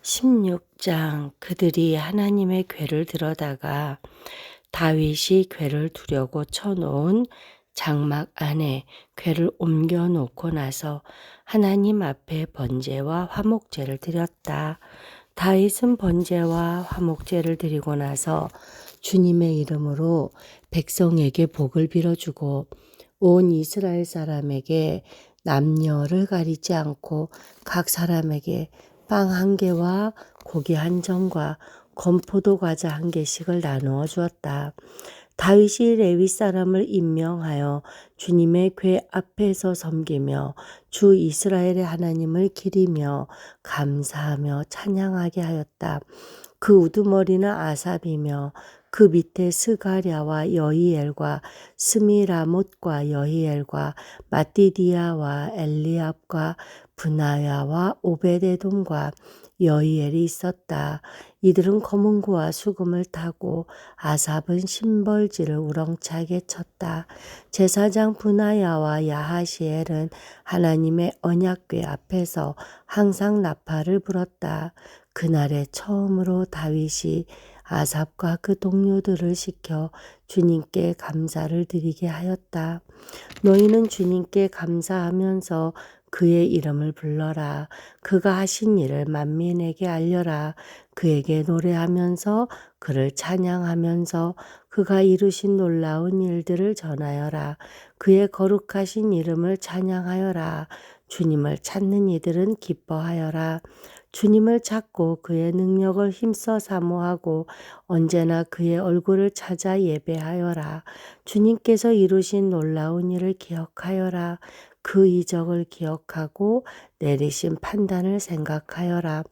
16장 그들이 하나님의 궤를 들여다가 다윗이 궤를 두려고 쳐놓은 장막 안에 궤를 옮겨 놓고 나서 하나님 앞에 번제와 화목제를 드렸다. 다윗은 번제와 화목제를 드리고 나서 주님의 이름으로 백성에게 복을 빌어주고 온 이스라엘 사람에게 남녀를 가리지 않고 각 사람에게 빵 한 개와 고기 한 점과 건포도 과자 한 개씩을 나누어 주었다. 다윗이 레위 사람을 임명하여 주님의 궤 앞에서 섬기며 주 이스라엘의 하나님을 기리며 감사하며 찬양하게 하였다. 그 우두머리는 아삽이며 그 밑에 스가랴와 여히엘과 스미라못과 여히엘과 마띠디아와 엘리압과 브나야와 오베데돔과 여히엘이 있었다. 이들은 검은고와 수금을 타고 아삽은 심벌지를 우렁차게 쳤다. 제사장 브나야와 야하시엘은 하나님의 언약궤 앞에서 항상 나팔을 불었다. 그날에 처음으로 다윗이 아삽과 그 동료들을 시켜 주님께 감사를 드리게 하였다. 너희는 주님께 감사하면서 그의 이름을 불러라. 그가 하신 일을 만민에게 알려라. 그에게 노래하면서 그를 찬양하면서 그가 이루신 놀라운 일들을 전하여라. 그의 거룩하신 이름을 찬양하여라. 주님을 찾는 이들은 기뻐하여라. 주님을 찾고 그의 능력을 힘써 사모하고 언제나 그의 얼굴을 찾아 예배하여라. 주님께서 이루신 놀라운 일을 기억하여라. 그 이적을 기억하고 내리신 판단을 생각하여라.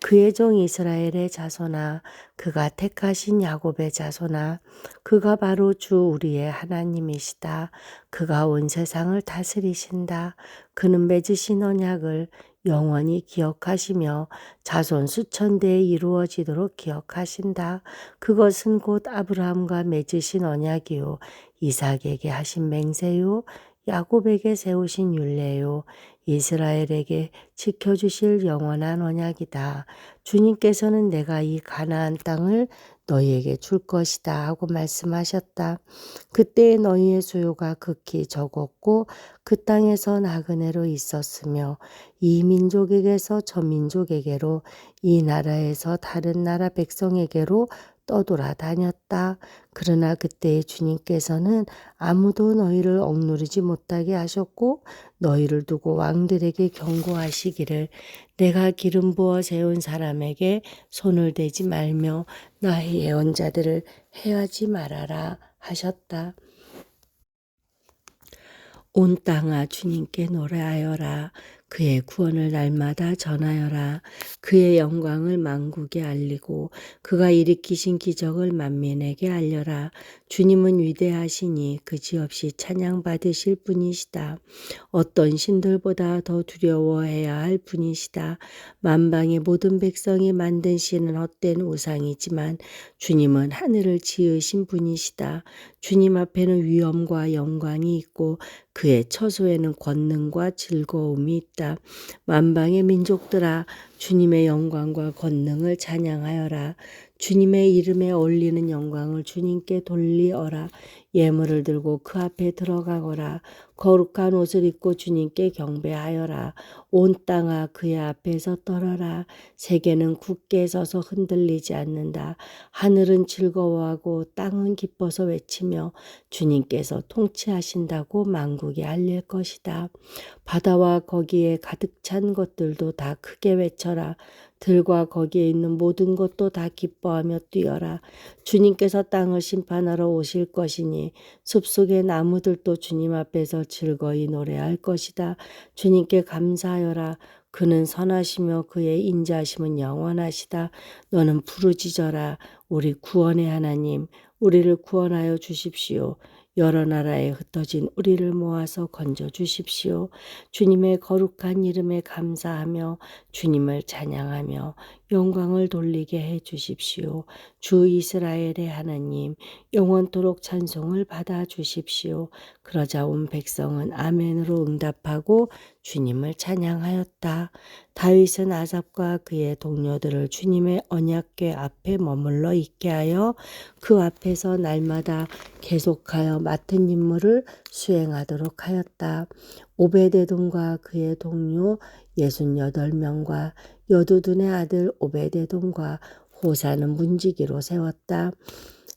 그의 종 이스라엘의 자손아, 그가 택하신 야곱의 자손아, 그가 바로 주 우리의 하나님이시다. 그가 온 세상을 다스리신다. 그는 맺으신 언약을 영원히 기억하시며 자손 수천 대에 이루어지도록 기억하신다. 그것은 곧 아브라함과 맺으신 언약이요 이삭에게 하신 맹세요 야곱에게 세우신 율례요 이스라엘에게 지켜주실 영원한 언약이다. 주님께서는 내가 이 가나안 땅을 너희에게 줄 것이다 하고 말씀하셨다. 그때 너희의 수요가 극히 적었고 그 땅에서 나그네로 있었으며 이 민족에게서 저 민족에게로 이 나라에서 다른 나라 백성에게로 떠돌아다녔다. 그러나 그때 주님께서는 아무도 너희를 억누르지 못하게 하셨고 너희를 두고 왕들에게 경고하시기를 내가 기름 부어 세운 사람에게 손을 대지 말며 나의 예언자들을 해하지 말아라 하셨다. 온 땅아 주님께 노래하여라. 그의 구원을 날마다 전하여라. 그의 영광을 만국에 알리고 그가 일으키신 기적을 만민에게 알려라. 주님은 위대하시니 그지없이 찬양받으실 분이시다. 어떤 신들보다 더 두려워해야 할 분이시다. 만방의 모든 백성이 만든 신은 헛된 우상이지만 주님은 하늘을 지으신 분이시다. 주님 앞에는 위엄과 영광이 있고 그의 처소에는 권능과 즐거움이 있다. 만방의 민족들아 주님의 영광과 권능을 찬양하여라. 주님의 이름에 어울리는 영광을 주님께 돌리어라. 예물을 들고 그 앞에 들어가거라. 거룩한 옷을 입고 주님께 경배하여라. 온 땅아 그의 앞에서 떨어라. 세계는 굳게 서서 흔들리지 않는다. 하늘은 즐거워하고 땅은 기뻐서 외치며 주님께서 통치하신다고 만국에 알릴 것이다. 바다와 거기에 가득 찬 것들도 다 크게 외쳐라. 들과 거기에 있는 모든 것도 다 기뻐하며 뛰어라. 주님께서 땅을 심판하러 오실 것이니 숲속의 나무들도 주님 앞에서 즐거이 노래할 것이다. 주님께 감사하여라. 그는 선하시며 그의 인자하심은 영원하시다. 너는 부르짖어라. 우리 구원의 하나님, 우리를 구원하여 주십시오. 여러 나라에 흩어진 우리를 모아서 건져 주십시오. 주님의 거룩한 이름에 감사하며 주님을 찬양하며 영광을 돌리게 해 주십시오. 주 이스라엘의 하나님, 영원토록 찬송을 받아 주십시오. 그러자 온 백성은 아멘으로 응답하고 주님을 찬양하였다. 다윗은 아삽과 그의 동료들을 주님의 언약궤 앞에 머물러 있게 하여 그 앞에서 날마다 계속하여 맡은 임무를 수행하도록 하였다. 오베데돔과 그의 동료 68명과 여두둔의 아들 오베데돔과 호사는 문지기로 세웠다.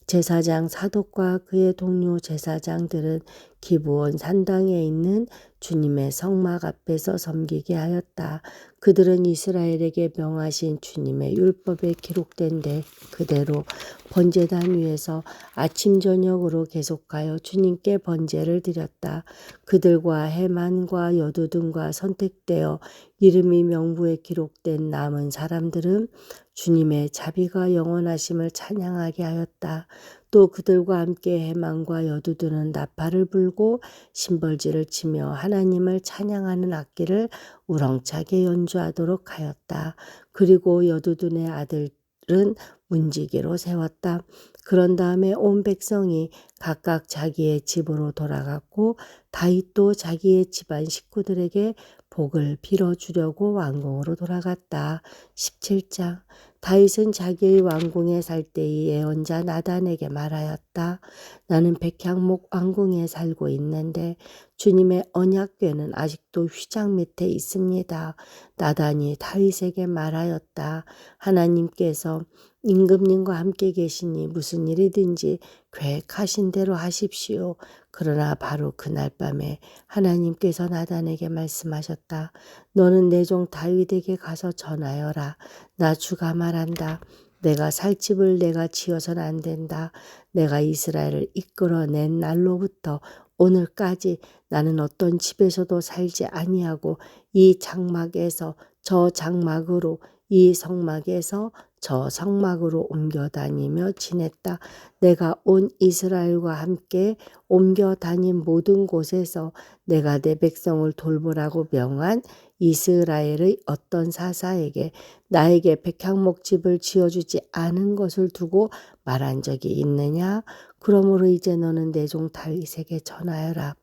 제사장 사독과 그의 동료 제사장들은 기브온 산당에 있는 주님의 성막 앞에서 섬기게 하였다. 그들은 이스라엘에게 명하신 주님의 율법에 기록된 데 그대로 번제단 위에서 아침 저녁으로 계속하여 주님께 번제를 드렸다. 그들과 해만과 여두둔과 선택되어 이름이 명부에 기록된 남은 사람들은 주님의 자비가 영원하심을 찬양하게 하였다. 또 그들과 함께 해만과 여두둔은 나팔을 불고 심벌지를 치며 하나님을 찬양하는 악기를 우렁차게 연주하도록 하였다. 그리고 여두둔의 아들은 문지기로 세웠다. 그런 다음에 온 백성이 각각 자기의 집으로 돌아갔고 다윗도 자기의 집안 식구들에게 복을 빌어주려고 왕궁으로 돌아갔다. 17장. 다윗은 자기의 왕궁에 살 때의 예언자 나단에게 말하였다. 나는 백향목 왕궁에 살고 있는데 주님의 언약궤는 아직도 휘장 밑에 있습니다. 나단이 다윗에게 말하였다. 하나님께서 임금님과 함께 계시니 무슨 일이든지 계획하신 대로 하십시오. 그러나 바로 그날 밤에 하나님께서 나단에게 말씀하셨다. 너는 내 종 다윗에게 가서 전하여라. 나 주가 말한다. 내가 살 집을 내가 지어서는 안 된다. 내가 이스라엘을 이끌어낸 날로부터 오늘까지 나는 어떤 집에서도 살지 아니하고 이 장막에서 저 장막으로 이 성막에서 저 성막으로 옮겨 다니며 지냈다. 내가 온 이스라엘과 함께 옮겨 다닌 모든 곳에서 내가 내 백성을 돌보라고 명한 이스라엘의 어떤 사사에게 나에게 백향목집을 지어주지 않은 것을 두고 말한 적이 있느냐? 그러므로 이제 너는 내 종 다윗에게 전하여라.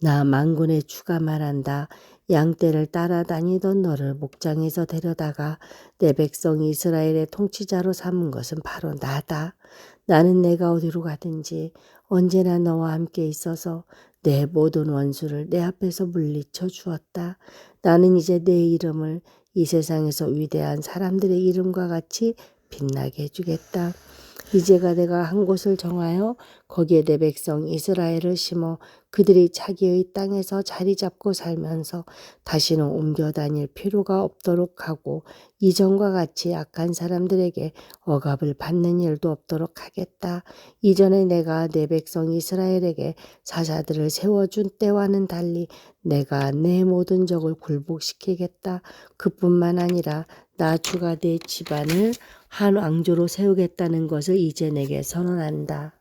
나 만군의 주가 말한다. 양떼를 따라다니던 너를 목장에서 데려다가 내 백성 이스라엘의 통치자로 삼은 것은 바로 나다. 나는 내가 어디로 가든지 언제나 너와 함께 있어서 내 모든 원수를 내 앞에서 물리쳐 주었다. 나는 이제 내 이름을 이 세상에서 위대한 사람들의 이름과 같이 빛나게 해주겠다. 이제가 내가 한 곳을 정하여 거기에 내 백성 이스라엘을 심어 그들이 자기의 땅에서 자리 잡고 살면서 다시는 옮겨 다닐 필요가 없도록 하고 이전과 같이 악한 사람들에게 억압을 받는 일도 없도록 하겠다. 이전에 내가 내 백성 이스라엘에게 사자들을 세워준 때와는 달리 내가 내 모든 적을 굴복시키겠다. 그뿐만 아니라 나 주가 내 집안을 한 왕조로 세우겠다는 것을 이제 내게 선언한다.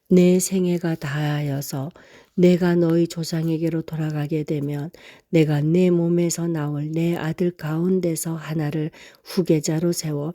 내 생애가 다하여서 내가 너희 조상에게로 돌아가게 되면 내가 내 몸에서 나올 내 아들 가운데서 하나를 후계자로 세워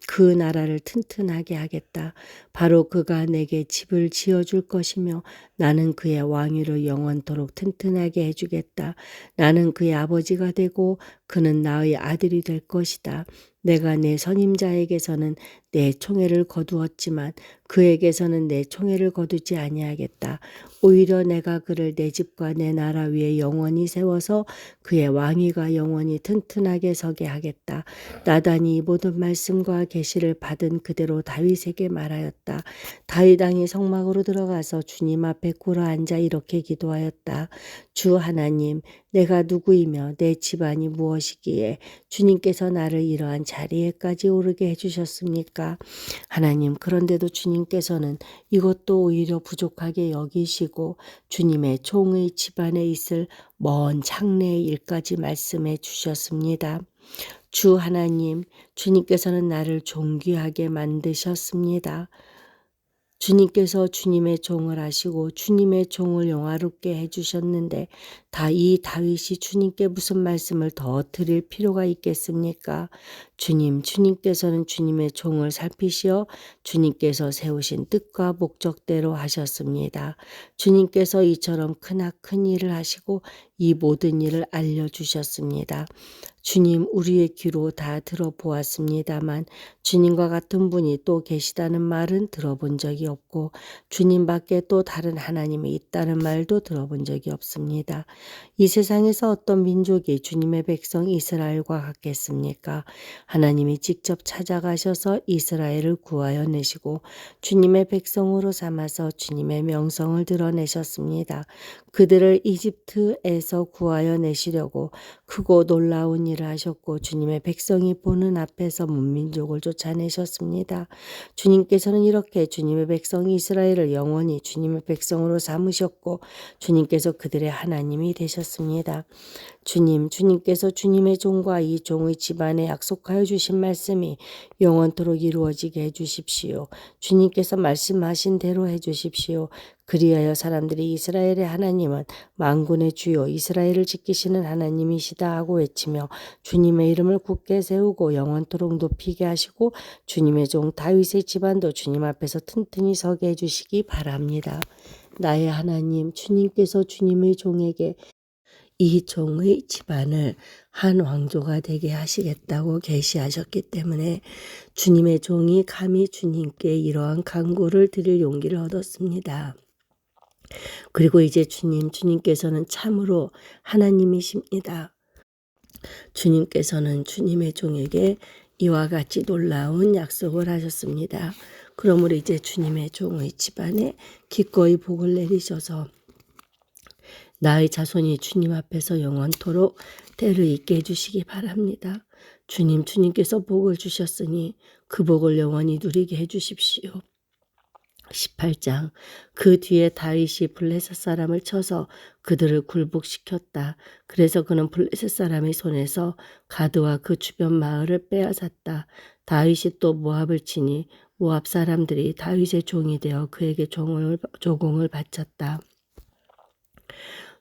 그 나라를 튼튼하게 하겠다. 바로 그가 내게 집을 지어줄 것이며 나는 그의 왕위를 영원토록 튼튼하게 해주겠다. 나는 그의 아버지가 되고 그는 나의 아들이 될 것이다. 내가 내 선임자에게서는 내 총애를 거두었지만 그에게서는 내 총애를 거두지 아니하겠다. 오히려 내가 그를 내 집과 내 나라 위에 영원히 세워서 그의 왕위가 영원히 튼튼하게 서게 하겠다. 나단이 이 모든 말씀과 계시를 받은 그대로 다윗에게 말하였다. 다윗 왕이 성막으로 들어가서 주님 앞에 꿇어 앉아 이렇게 기도하였다. 주 하나님, 내가 누구이며 내 집안이 무엇이기에 주님께서 나를 이러한 자리에까지 오르게 해주셨습니까? 하나님, 그런데도 주님께서는 이것도 오히려 부족하게 여기시고 주님의 종의 집안에 있을 먼 장래의 일까지 말씀해 주셨습니다. 주 하나님, 주님께서는 나를 존귀하게 만드셨습니다. 주님께서 주님의 종을 하시고 주님의 종을 영화롭게 해주셨는데 이 다윗이 주님께 무슨 말씀을 더 드릴 필요가 있겠습니까? 주님께서는 주님의 종을 살피시어 주님께서 세우신 뜻과 목적대로 하셨습니다. 주님께서 이처럼 크나큰 일을 하시고 이 모든 일을 알려주셨습니다. 주님 우리의 귀로 다 들어보았습니다만 주님과 같은 분이 또 계시다는 말은 들어본 적이 없고 주님 밖에 또 다른 하나님이 있다는 말도 들어본 적이 없습니다. 이 세상에서 어떤 민족이 주님의 백성 이스라엘과 같겠습니까? 하나님이 직접 찾아가셔서 이스라엘을 구하여 내시고 주님의 백성으로 삼아서 주님의 명성을 드러내셨습니다. 그들을 이집트에서 구하여 내시려고 크고 놀라운 일을 하셨고 주님의 백성이 보는 앞에서 문민족을 쫓아내셨습니다. 주님께서는 이렇게 주님의 백성 이스라엘을 영원히 주님의 백성으로 삼으셨고 주님께서 그들의 하나님이 되셨습니다. 주님께서 주님의 종과 이 종의 집안에 약속하여 주신 말씀이 영원토록 이루어지게 해주십시오. 주님께서 말씀하신 대로 해주십시오. 그리하여 사람들이 이스라엘의 하나님은 만군의 주요 이스라엘을 지키시는 하나님이시다 하고 외치며 주님의 이름을 굳게 세우고 영원토록 높이게 하시고 주님의 종 다윗의 집안도 주님 앞에서 튼튼히 서게 해주시기 바랍니다. 나의 하나님 주님께서 주님의 종에게 이 종의 집안을 한 왕조가 되게 하시겠다고 계시하셨기 때문에 주님의 종이 감히 주님께 이러한 간구를 드릴 용기를 얻었습니다. 그리고 이제 주님께서는 참으로 하나님이십니다. 주님께서는 주님의 종에게 이와 같이 놀라운 약속을 하셨습니다. 그러므로 이제 주님의 종의 집안에 기꺼이 복을 내리셔서 나의 자손이 주님 앞에서 영원토록 때를 있게 해주시기 바랍니다. 주님께서 복을 주셨으니 그 복을 영원히 누리게 해주십시오. 18장 그 뒤에 다윗이 블레셋 사람을 쳐서 그들을 굴복시켰다. 그래서 그는 블레셋 사람의 손에서 가드와 그 주변 마을을 빼앗았다. 다윗이 또 모압을 치니 모압 사람들이 다윗의 종이 되어 그에게 조공을 바쳤다.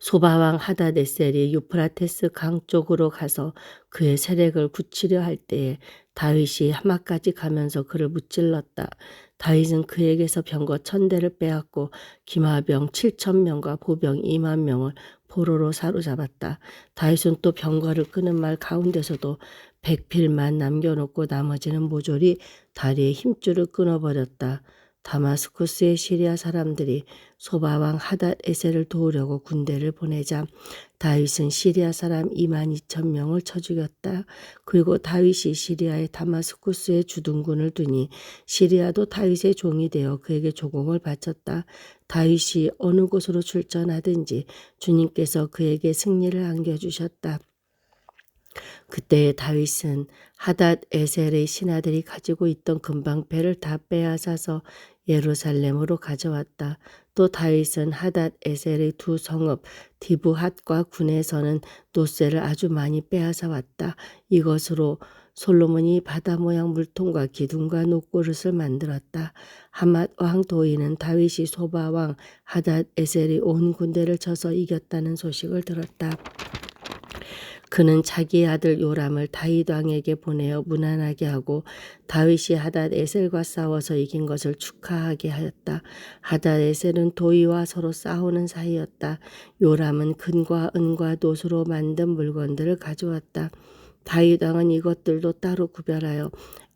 소바왕 하닷에셀이 유프라테스 강 쪽으로 가서 그의 세력을 굳히려 할 때에 다윗이 하마까지 가면서 그를 무찔렀다. 다윗은 그에게서 병거 1000대를 빼앗고 기마병 7000명과 보병 20000명을 포로로 사로잡았다. 다윗은 또 병거를 끄는 말 가운데서도 100필만 남겨놓고 나머지는 모조리 다리의 힘줄을 끊어버렸다. 다마스쿠스의 시리아 사람들이 소바왕 하닷에셀을 도우려고 군대를 보내자 다윗은 시리아 사람 22,000명을 쳐 죽였다. 그리고 다윗이 시리아의 다마스쿠스에 주둔군을 두니 시리아도 다윗의 종이 되어 그에게 조공을 바쳤다. 다윗이 어느 곳으로 출전하든지 주님께서 그에게 승리를 안겨주셨다. 그때 다윗은 하닷에셀의 신하들이 가지고 있던 금방패를 다 빼앗아서 예루살렘으로 가져왔다. 또 다윗은 하닷에셀의 두 성읍 디브핫과 군에서는 노새를 아주 많이 빼앗아 왔다. 이것으로 솔로몬이 바다 모양 물통과 기둥과 녹그릇을 만들었다. 하맛 왕 도이는 다윗이 소바 왕 하닷에셀이 온 군대를 쳐서 이겼다는 소식을 들었다. 그는 자기의 아들 요람을 다윗 왕에게 보내어 무난하게 하고 다윗이 하닷에셀과 싸워서 이긴 것을 축하하게 하였다. 하닷에셀은 도이와 서로 싸우는 사이였다. 요람은 금과 은과 놋으로 만든 물건들을 가져왔다. 다윗 왕은 이것들도 따로 구별하여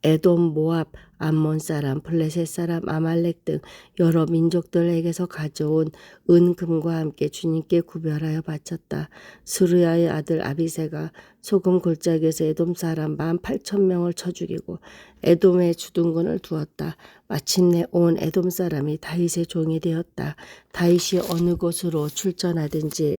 에돔, 모압, 암몬 사람, 블레셋 사람, 아말렉 등 여러 민족들에게서 가져온 은금과 함께 주님께 구별하여 바쳤다. 스루야의 아들 아비새가 소금 골짜기에서 에돔 사람 18,000명을 쳐 죽이고 에돔의 주둔군을 두었다. 마침내 온 에돔 사람이 다윗의 종이 되었다. 다윗이 어느 곳으로 출전하든지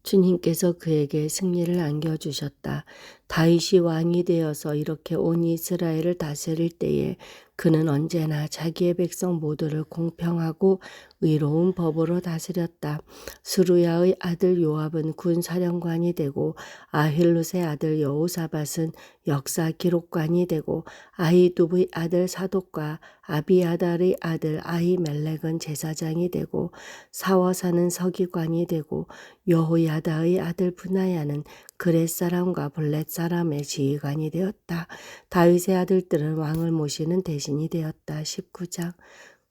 주님께서 그에게 승리를 안겨주셨다. 다윗이 왕이 되어서 이렇게 온 이스라엘을 다스릴 때에 그는 언제나 자기의 백성 모두를 공평하고 의로운 법으로 다스렸다. 스루야의 아들 요압은 군사령관이 되고 아힐룻의 아들 여호사밧은 역사 기록관이 되고 아히두브의 아들 사독과 아비아달의 아들 아히멜렉은 제사장이 되고 사워사는 서기관이 되고 여호야다의 아들 브나야는 그렛 사람과 블렛 사람의 지휘관이 되었다. 다윗의 아들들은 왕을 모시는 대신이 되었다. 19장.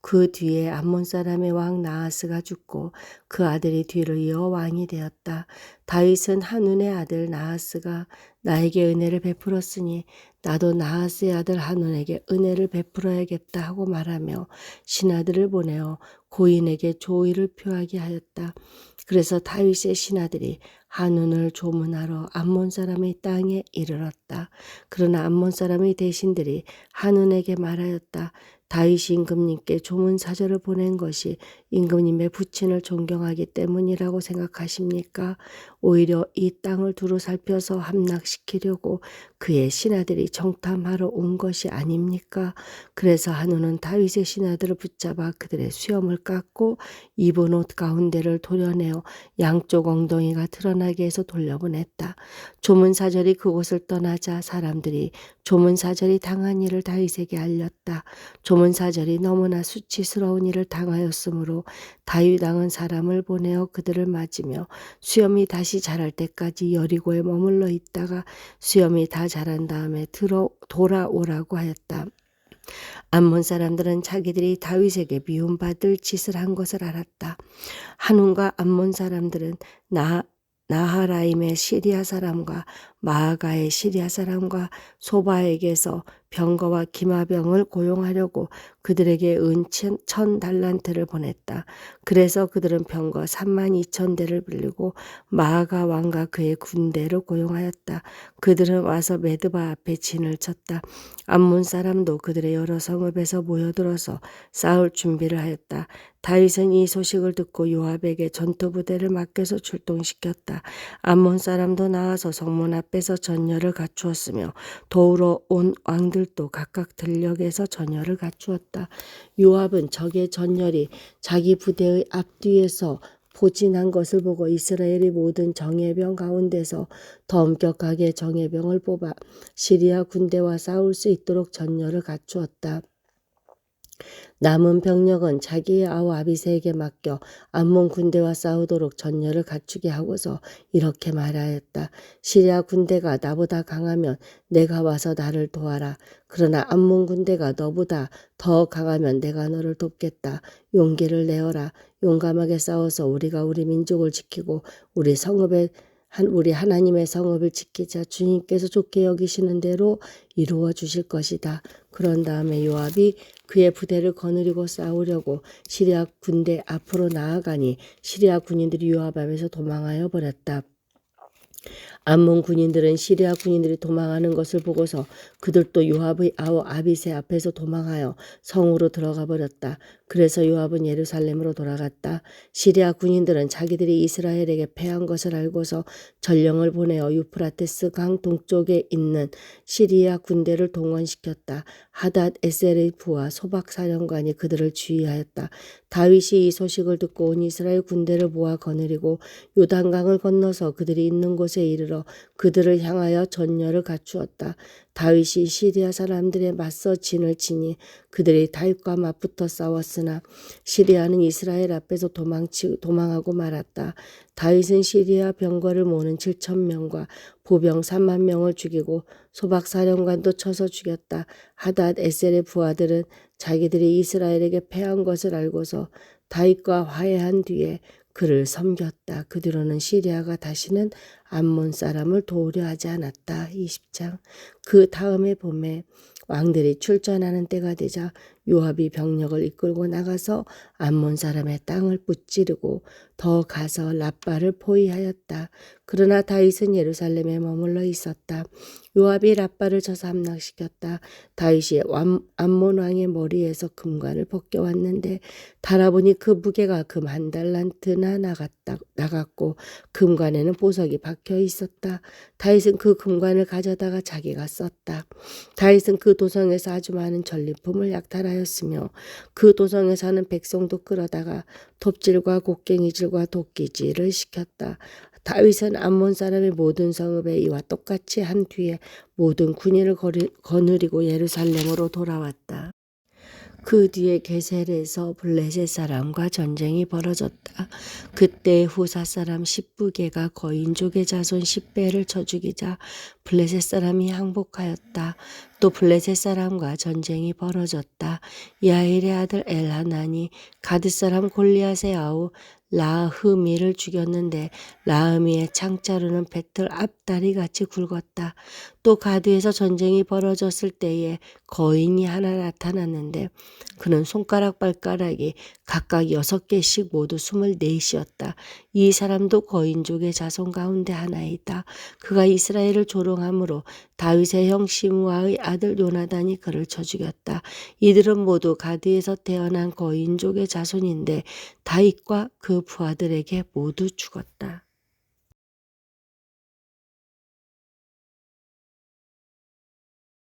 그 뒤에 암몬 사람의 왕 나하스가 죽고 그 아들이 뒤를 이어 왕이 되었다. 다윗은 한운의 아들 나하스가 나에게 은혜를 베풀었으니 나도 나하스의 아들 한운에게 은혜를 베풀어야겠다 하고 말하며 신하들을 보내어 고인에게 조의를 표하게 하였다. 그래서 다윗의 신하들이 한운을 조문하러 암몬 사람의 땅에 이르렀다. 그러나 암몬 사람의 대신들이 한운에게 말하였다. 다윗이 임금님께 조문 사절을 보낸 것이 임금님의 부친을 존경하기 때문이라고 생각하십니까? 오히려 이 땅을 두루 살펴서 함락시키려고 그의 신하들이 정탐하러 온 것이 아닙니까? 그래서 한우는 다윗의 신하들을 붙잡아 그들의 수염을 깎고 입은 옷 가운데를 도려내어 양쪽 엉덩이가 드러나게 해서 돌려보냈다. 조문사절이 그곳을 떠나자 사람들이 조문사절이 당한 일을 다윗에게 알렸다. 조문사절이 너무나 수치스러운 일을 당하였으므로 다윗 왕은 사람을 보내어 그들을 맞으며 수염이 다시 자랄 때까지 여리고에 머물러 있다가 수염이 다 자란 다음에 돌아오라고 하였다. 암몬 사람들은 자기들이 다윗에게 미움받을 짓을 한 것을 알았다. 한운과 암몬 사람들은 나하라임의 시리아 사람과 마아가의 시리아 사람과 소바에게서 병거와 기마병을 고용하려고 그들에게 은 1000달란트를 보냈다. 그래서 그들은 병거 32,000대를 빌리고 마아가 왕과 그의 군대를 고용하였다. 그들은 와서 메드바 앞에 진을 쳤다. 암몬 사람도 그들의 여러 성읍에서 모여들어서 싸울 준비를 하였다. 다윗은 이 소식을 듣고 요압에게 전투부대를 맡겨서 출동시켰다. 암몬 사람도 나와서 성문 앞에서 전열을 갖추었으며 도우러 온 왕들도 각각 들녘에서 전열을 갖추었다. 요압은 적의 전열이 자기 부대의 앞뒤에서 포진한 것을 보고 이스라엘의 모든 정예병 가운데서 더 엄격하게 정예병을 뽑아 시리아 군대와 싸울 수 있도록 전열을 갖추었다. 남은 병력은 자기의 아우 아비새에게 맡겨 암몬 군대와 싸우도록 전열을 갖추게 하고서 이렇게 말하였다. 시리아 군대가 나보다 강하면 내가 와서 나를 도와라. 그러나 암몬 군대가 너보다 더 강하면 내가 너를 돕겠다. 용기를 내어라. 용감하게 싸워서 우리가 우리 민족을 지키고 우리 하나님의 성읍을 지키자. 주님께서 좋게 여기시는 대로 이루어 주실 것이다. 그런 다음에 요압이 그의 부대를 거느리고 싸우려고 시리아 군대 앞으로 나아가니 시리아 군인들이 요압 앞에서 도망하여 버렸다. 암몬 군인들은 시리아 군인들이 도망하는 것을 보고서 그들도 요압의 아우 아비새 앞에서 도망하여 성으로 들어가 버렸다. 그래서 요압은 예루살렘으로 돌아갔다. 시리아 군인들은 자기들이 이스라엘에게 패한 것을 알고서 전령을 보내어 유프라테스 강 동쪽에 있는 시리아 군대를 동원시켰다. 하닷 에셀의 부하 소박 사령관이 그들을 주의하였다. 다윗이 이 소식을 듣고 온 이스라엘 군대를 모아 거느리고 요단강을 건너서 그들이 있는 곳에 이르러 그들을 향하여 전열을 갖추었다. 다윗이 시리아 사람들에 맞서 진을 치니 그들이 다윗과 맞붙어 싸웠으나 시리아는 이스라엘 앞에서 도망하고 말았다. 다윗은 시리아 병거를 모는 7,000명과 보병 30,000명을 죽이고 소박 사령관도 쳐서 죽였다. 하닷 에셀의 부하들은 자기들이 이스라엘에게 패한 것을 알고서 다윗과 화해한 뒤에 그를 섬겼다. 그 뒤로는 시리아가 다시는 암몬 사람을 도우려 하지 않았다. 20장. 그 다음에 봄에 왕들이 출전하는 때가 되자 요압이 병력을 이끌고 나가서 암몬 사람의 땅을 무찌르고 더 가서 랍바를 포위하였다. 그러나 다윗은 예루살렘에 머물러 있었다. 요압이 랍바를 쳐서 함락시켰다. 다윗이 암몬 왕의 머리에서 금관을 벗겨왔는데 달아보니 그 무게가 금 1달란트나 나갔고 금관에는 보석이 박혀 있었다. 다윗은 그 금관을 가져다가 자기가 썼다. 다윗은 그 도성에서 아주 많은 전리품을 약탈하여 하였으며 그 도성에 사는 백성도 끌어다가 톱질과 곡괭이질과 도끼질을 시켰다. 다윗은 암몬 사람의 모든 성읍에 이와 똑같이 한 뒤에 모든 군인을 거느리고 예루살렘으로 돌아왔다. 그 뒤에 게셀에서 블레셋 사람과 전쟁이 벌어졌다. 그때 후사 사람 십부개가 거인족의 자손 10배를 쳐 죽이자 블레셋 사람이 항복하였다. 또 블레셋 사람과 전쟁이 벌어졌다. 야일의 아들 엘하난이 가드 사람 골리앗의 아우 라흐미를 죽였는데 라흐미의 창자루는 배틀 앞다리 같이 굵었다. 또 가드에서 전쟁이 벌어졌을 때에 거인이 하나 나타났는데 그는 손가락 발가락이 각각 6개씩 모두 24이었다. 이 사람도 거인족의 자손 가운데 하나이다. 그가 이스라엘을 조롱함으로 다윗의 형 시므아의 아들 요나단이 그를 쳐 죽였다. 이들은 모두 가드에서 태어난 거인족의 자손인데 다윗과 그 부하들에게 모두 죽었다.